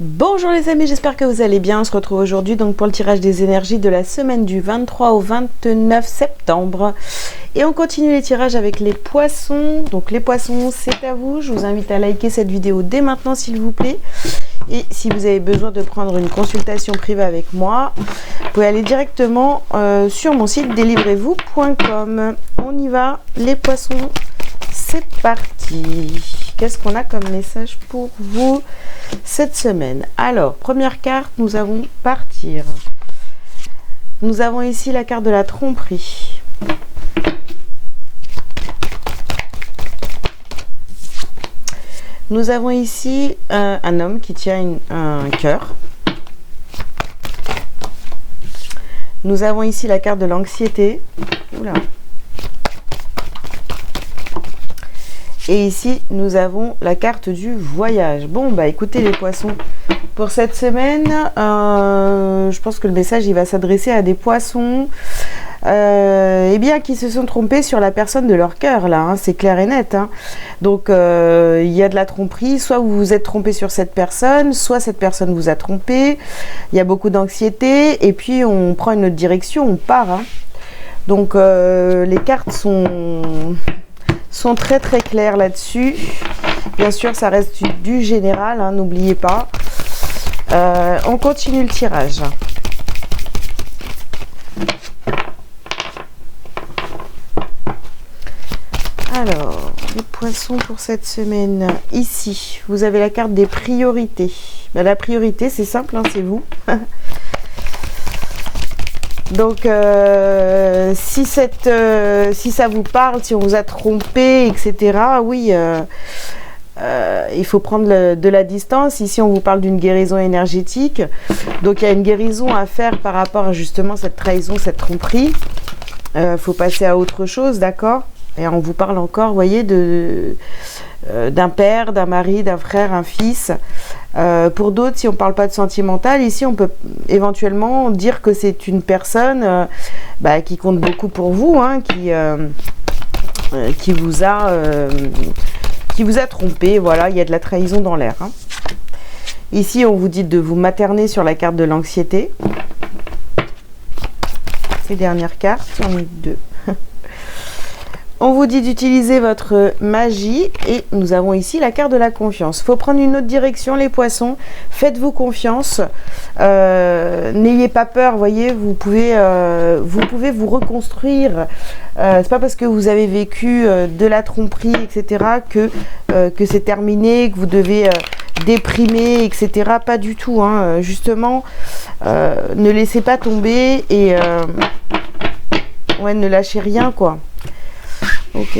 Bonjour les amis, j'espère que vous allez bien. On se retrouve aujourd'hui donc pour le tirage des énergies de la semaine du 23 au 29 septembre. Et on continue les tirages avec les poissons. Donc les poissons, c'est à vous. Je vous invite à liker cette vidéo dès maintenant s'il vous plaît. Et si vous avez besoin de prendre une consultation privée avec moi, vous pouvez aller directement sur mon site délivrez-vous.com. On y va, les poissons, c'est parti. Qu'est-ce qu'on a comme message pour vous cette semaine? Alors, première carte, nous avons partir. Nous avons ici la carte de la tromperie. Nous avons ici un homme qui tient un cœur. Nous avons ici la carte de l'anxiété. Oula. Et ici, nous avons la carte du voyage. Bon, bah écoutez les poissons, pour cette semaine, je pense que le message, il va s'adresser à des poissons eh bien, qui se sont trompés sur la personne de leur cœur, là, hein, c'est clair et net. Hein. Donc, il y a de la tromperie, soit vous vous êtes trompé sur cette personne, soit cette personne vous a trompé. Il y a beaucoup d'anxiété, et puis on prend une autre direction, on part. Hein. Donc, les cartes sont très très claires là-dessus. Bien sûr, ça reste du général, hein, n'oubliez pas. On continue le tirage. Alors, les poissons pour cette semaine. Ici, vous avez la carte des priorités. Ben, la priorité, c'est simple, hein, c'est vous. Donc, si ça vous parle, si on vous a trompé, etc., oui, il faut prendre de la distance. Ici, on vous parle d'une guérison énergétique. Donc, il y a une guérison à faire par rapport à justement cette trahison, cette tromperie. Il faut passer à autre chose, d'accord? Et on vous parle encore, vous voyez, d'un père, d'un mari, d'un frère, un fils. Pour d'autres, si on ne parle pas de sentimental, ici on peut éventuellement dire que c'est une personne qui compte beaucoup pour vous, hein, qui vous a trompé. Voilà, il y a de la trahison dans l'air. Hein. Ici, on vous dit de vous materner sur la carte de l'anxiété. Les dernières cartes, j'en ai deux. On vous dit d'utiliser votre magie et nous avons ici la carte de la confiance. Il faut prendre une autre direction les poissons. Faites-vous confiance. N'ayez pas peur, voyez, vous pouvez vous reconstruire. C'est pas parce que vous avez vécu de la tromperie, etc. que c'est terminé, que vous devez déprimer, etc. Pas du tout. Hein. Justement, ne laissez pas tomber et ouais, ne lâchez rien, quoi. Ok.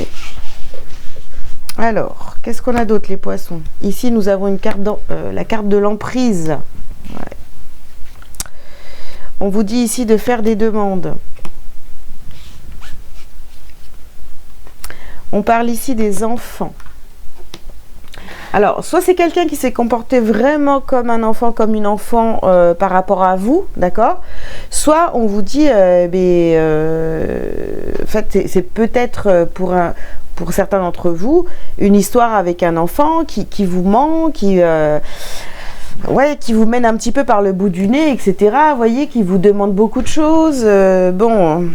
Alors, qu'est-ce qu'on a d'autre, les poissons? Ici, nous avons une carte la carte de l'emprise. Ouais. On vous dit ici de faire des demandes. On parle ici des enfants. Alors, soit c'est quelqu'un qui s'est comporté vraiment comme un enfant, comme une enfant par rapport à vous, d'accord? Soit on vous dit, en fait, c'est peut-être pour certains d'entre vous, une histoire avec un enfant qui vous ment, qui vous mène un petit peu par le bout du nez, etc. Vous voyez, qui vous demande beaucoup de choses. Bon,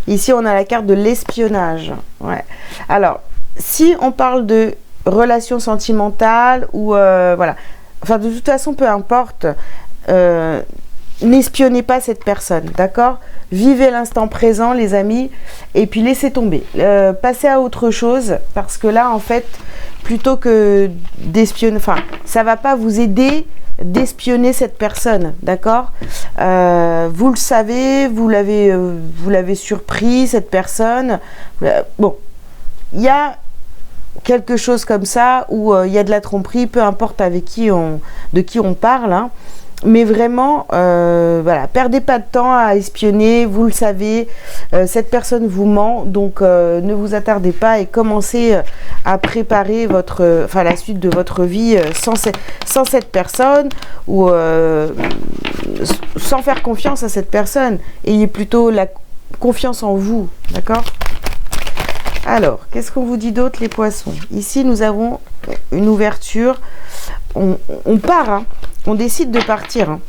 ici on a la carte de l'espionnage. Ouais. Alors, si on parle de relation sentimentale ou voilà, enfin de toute façon peu importe, n'espionnez pas cette personne, d'accord? Vivez l'instant présent les amis et puis laissez tomber, passez à autre chose parce que là en fait plutôt que d'espionner, enfin ça va pas vous aider d'espionner cette personne, d'accord? Vous le savez, vous l'avez surpris cette personne, bon, il y a quelque chose comme ça où il y a de la tromperie, peu importe de qui on parle, hein. Mais vraiment, voilà, perdez pas de temps à espionner, vous le savez, cette personne vous ment, donc ne vous attardez pas et commencez à préparer la suite de votre vie sans cette personne ou sans faire confiance à cette personne. Ayez plutôt la confiance en vous, d'accord? Alors, qu'est-ce qu'on vous dit d'autre, les poissons? Ici, nous avons une ouverture on part, hein. On décide de partir. Hein.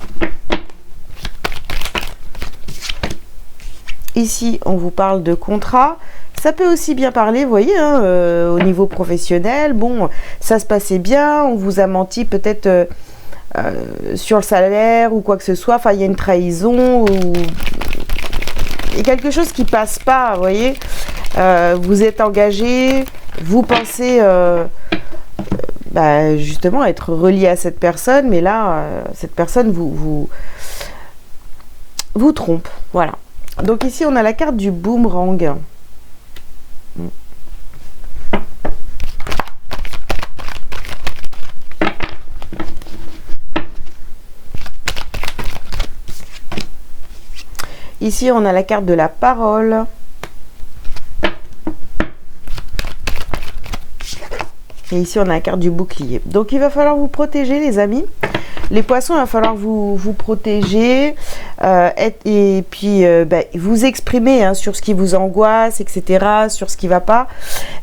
Ici, on vous parle de contrat. Ça peut aussi bien parler, vous voyez, hein, au niveau professionnel. Bon, ça se passait bien, on vous a menti peut-être sur le salaire ou quoi que ce soit. Enfin, il y a une trahison ou il y a quelque chose qui passe pas, vous voyez. Vous êtes engagé, vous pensez justement être relié à cette personne, mais là, cette personne vous trompe. Voilà. Donc ici, on a la carte du boomerang. Ici, on a la carte de la parole. Et ici, on a la carte du bouclier. Donc, il va falloir vous protéger, les amis. Les poissons, il va falloir vous protéger et puis vous exprimer hein, sur ce qui vous angoisse, etc., sur ce qui ne va pas.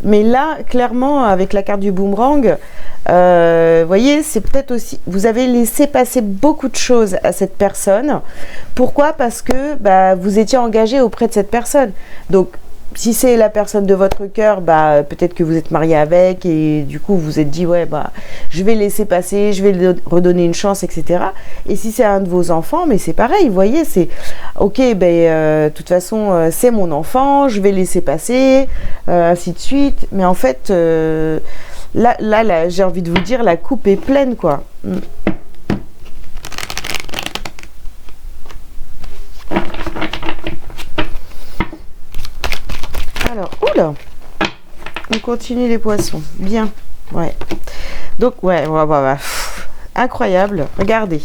Mais là, clairement, avec la carte du boomerang, voyez, c'est peut-être aussi... Vous avez laissé passer beaucoup de choses à cette personne. Pourquoi? Parce que vous étiez engagé auprès de cette personne. Donc, si c'est la personne de votre cœur, peut-être que vous êtes marié avec et du coup vous vous êtes dit ouais je vais laisser passer, je vais lui redonner une chance, etc. Et si c'est un de vos enfants, mais c'est pareil, vous voyez, c'est ok, de toute façon c'est mon enfant, je vais laisser passer, ainsi de suite. Mais en fait, là j'ai envie de vous dire, la coupe est pleine quoi. Alors, oula, on continue les poissons. Bien, ouais. Donc, ouais. Incroyable. Regardez,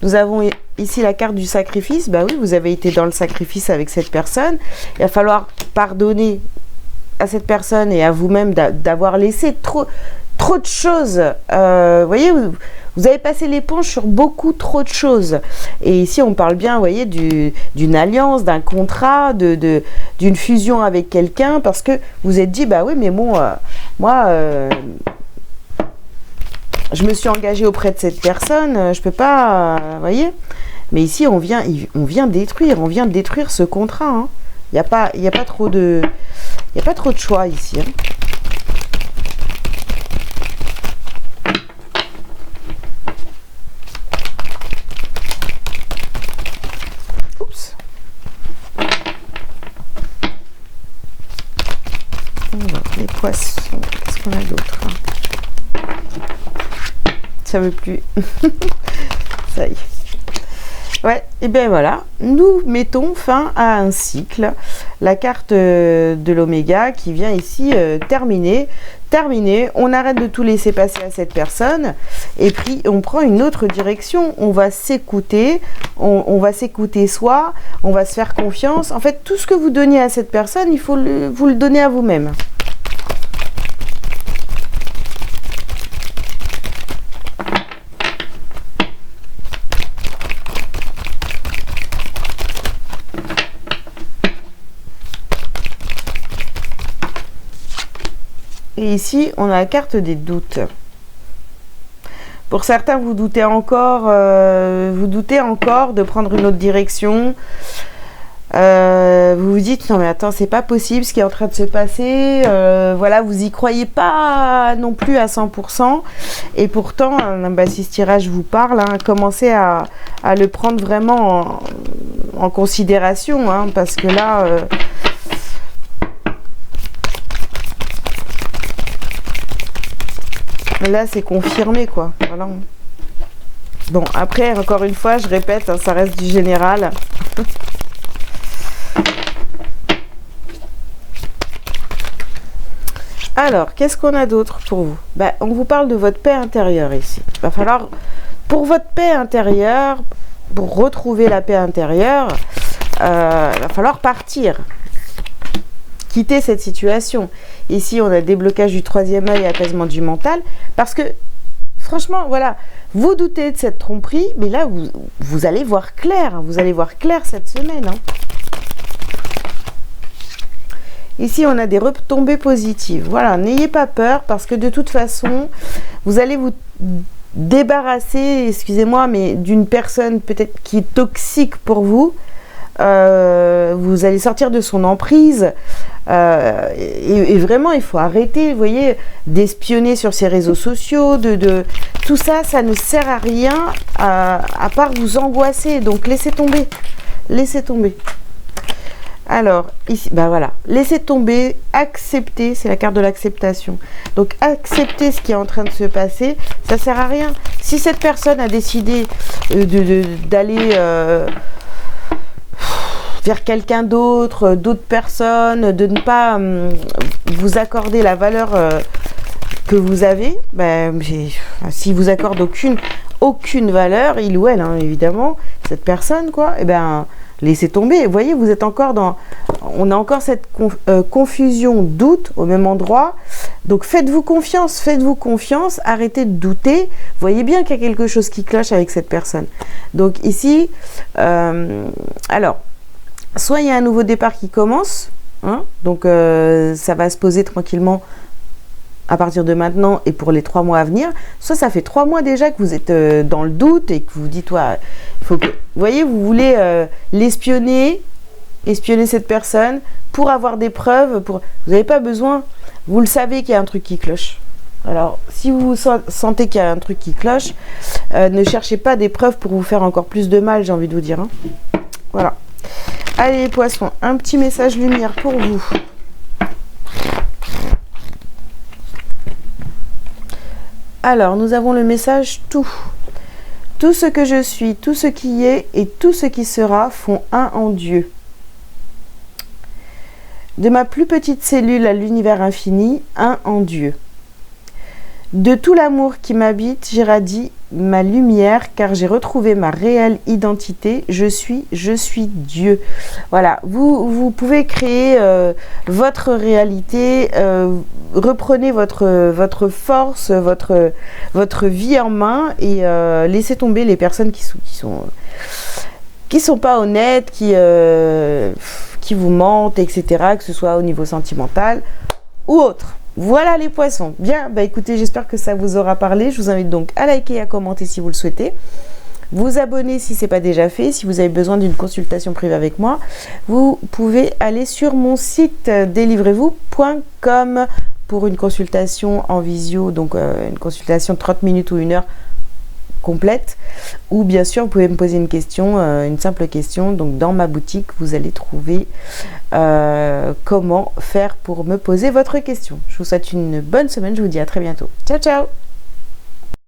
nous avons ici la carte du sacrifice. Bah oui, vous avez été dans le sacrifice avec cette personne. Il va falloir pardonner à cette personne et à vous-même d'avoir laissé trop de choses. Vous voyez, vous avez passé l'éponge sur beaucoup trop de choses. Et ici, on parle bien, vous voyez, d'une alliance, d'un contrat, d'une fusion avec quelqu'un, parce que vous êtes dit, bah oui, mais bon, moi, je me suis engagée auprès de cette personne, je peux pas, vous voyez. Mais ici, on vient détruire ce contrat. Hein. Il n'y a pas trop de choix ici. Hein. Les poissons, qu'est-ce qu'on a d'autre? Ça veut plus. Ça y est. Ouais, et bien voilà, nous mettons fin à un cycle. La carte de l'oméga qui vient ici terminer. On arrête de tout laisser passer à cette personne et puis on prend une autre direction. On va s'écouter, on va s'écouter soi, on va se faire confiance. En fait, tout ce que vous donniez à cette personne, il faut vous le donner à vous-même. Et ici, on a la carte des doutes. Pour certains, vous doutez encore de prendre une autre direction. Vous vous dites, non mais attends, c'est pas possible ce qui est en train de se passer. Voilà, vous y croyez pas non plus à 100%. Et pourtant, si ce tirage vous parle, hein, commencez à le prendre vraiment en considération. Hein, parce que là... Là, c'est confirmé, quoi. Voilà. Bon, après, encore une fois, je répète, hein, ça reste du général. Alors, qu'est-ce qu'on a d'autre pour vous? On vous parle de votre paix intérieure ici. Il va falloir, pour votre paix intérieure, pour retrouver la paix intérieure, il va falloir partir. Quitter cette situation. Ici, on a déblocage du troisième œil et apaisement du mental. Parce que, franchement, voilà, vous doutez de cette tromperie, mais là, vous allez voir clair. Hein, vous allez voir clair cette semaine. Hein. Ici, on a des retombées positives. Voilà, n'ayez pas peur parce que de toute façon, vous allez débarrasser, excusez-moi, mais d'une personne peut-être qui est toxique pour vous. Vous allez sortir de son emprise. Et vraiment, il faut arrêter, vous voyez, d'espionner sur ses réseaux sociaux, tout ça, ça ne sert à rien à part vous angoisser. Donc, laissez tomber. Laissez tomber. Alors, ici, bah voilà, laissez tomber, accepter, c'est la carte de l'acceptation. Donc, accepter ce qui est en train de se passer, ça sert à rien. Si cette personne a décidé d'aller vers quelqu'un d'autre, d'autres personnes, de ne pas vous accorder la valeur que vous avez, ben, si vous accorde aucune valeur, il ou elle, hein, évidemment, cette personne, quoi, et ben, laissez tomber. Vous voyez, vous êtes encore on a encore cette confusion, doute au même endroit. Donc faites-vous confiance, arrêtez de douter. Vous voyez bien qu'il y a quelque chose qui cloche avec cette personne. Donc ici, alors, soit il y a un nouveau départ qui commence, hein, donc ça va se poser tranquillement à partir de maintenant et pour les 3 mois à venir, soit ça fait 3 mois déjà que vous êtes dans le doute et que vous dites, ouais, il faut que... Vous voyez, vous voulez espionner cette personne pour avoir des preuves, vous n'avez pas besoin, vous le savez qu'il y a un truc qui cloche. Alors, si vous sentez qu'il y a un truc qui cloche, ne cherchez pas des preuves pour vous faire encore plus de mal, j'ai envie de vous dire. Hein. Voilà. Allez les poissons, un petit message lumière pour vous. Alors, nous avons le message tout. Tout ce que je suis, tout ce qui est et tout ce qui sera font un en Dieu. De ma plus petite cellule à l'univers infini, un en Dieu. De tout l'amour qui m'habite, j'irradie ma lumière, car j'ai retrouvé ma réelle identité. Je suis Dieu. Voilà, vous pouvez créer votre réalité, reprenez votre force, votre vie en main et laissez tomber les personnes qui sont pas honnêtes, qui vous mentent, etc., que ce soit au niveau sentimental ou autre. Voilà les poissons. Bien, bah écoutez, j'espère que ça vous aura parlé. Je vous invite donc à liker et à commenter si vous le souhaitez. Vous abonner si ce n'est pas déjà fait. Si vous avez besoin d'une consultation privée avec moi, vous pouvez aller sur mon site délivrez-vous.com pour une consultation en visio, donc une consultation de 30 minutes ou 1 heure complète, ou bien sûr vous pouvez me poser une question, une simple question. Donc dans ma boutique vous allez trouver comment faire pour me poser votre question. Je vous souhaite une bonne semaine, je vous dis à très bientôt. Ciao ciao.